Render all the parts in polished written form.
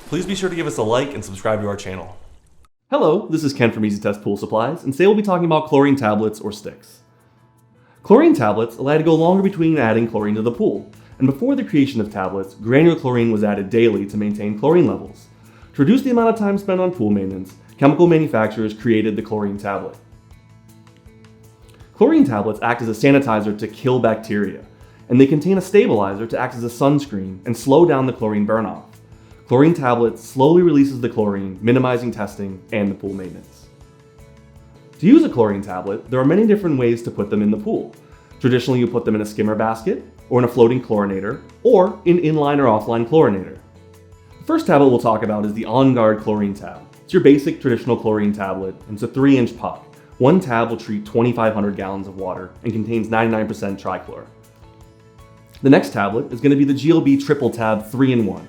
Please be sure to give us a like and subscribe to our channel. Hello, this is Ken from Easy Test Pool Supplies, and today we'll be talking about chlorine tablets or sticks. Chlorine tablets allow you to go longer between adding chlorine to the pool, and before the creation of tablets, granular chlorine was added daily to maintain chlorine levels. To reduce the amount of time spent on pool maintenance, chemical manufacturers created the chlorine tablet. Chlorine tablets act as a sanitizer to kill bacteria, and they contain a stabilizer to act as a sunscreen and slow down the chlorine burnoff. Chlorine tablets slowly releases the chlorine, minimizing testing and the pool maintenance. To use a chlorine tablet, there are many different ways to put them in the pool. Traditionally, you put them in a skimmer basket, or in a floating chlorinator, or in inline or offline chlorinator. The first tablet we'll talk about is the OnGuard Chlorine Tab. It's your basic traditional chlorine tablet, and it's a 3-inch puck. One tab will treat 2,500 gallons of water and contains 99% trichlor. The next tablet is going to be the GLB Triple Tab 3-in-1.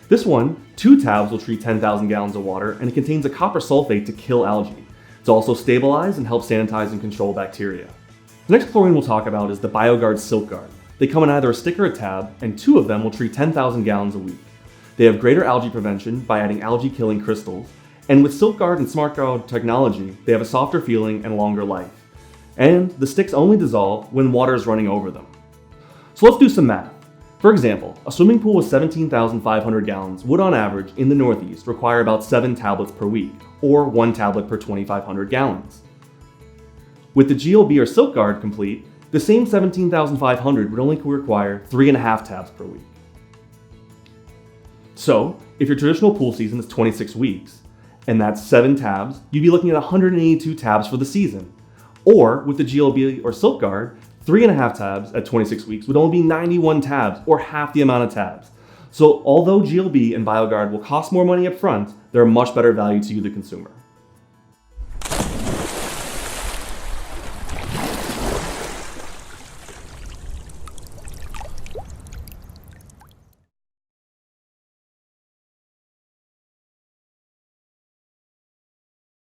This one, 2 tabs will treat 10,000 gallons of water, and it contains a copper sulfate to kill algae. It's also stabilized and helps sanitize and control bacteria. The next chlorine we'll talk about is the Bioguard SilkGuard. They come in either a stick or a tab, and 2 of them will treat 10,000 gallons a week. They have greater algae prevention by adding algae-killing crystals, and with SilkGuard and SmartGuard technology, they have a softer feeling and longer life. And the sticks only dissolve when water is running over them. So let's do some math. For example, a swimming pool with 17,500 gallons would on average in the Northeast require about 7 tablets per week, or 1 tablet per 2,500 gallons. With the GLB or SilkGuard complete, the same 17,500 would only require 3.5 tabs per week. So, if your traditional pool season is 26 weeks, and that's 7 tabs, you'd be looking at 182 tabs for the season. Or, with the GLB or SilkGuard, 3.5 tabs at 26 weeks would only be 91 tabs, or half the amount of tabs. So although GLB and Bioguard will cost more money up front, they're a much better value to you, the consumer.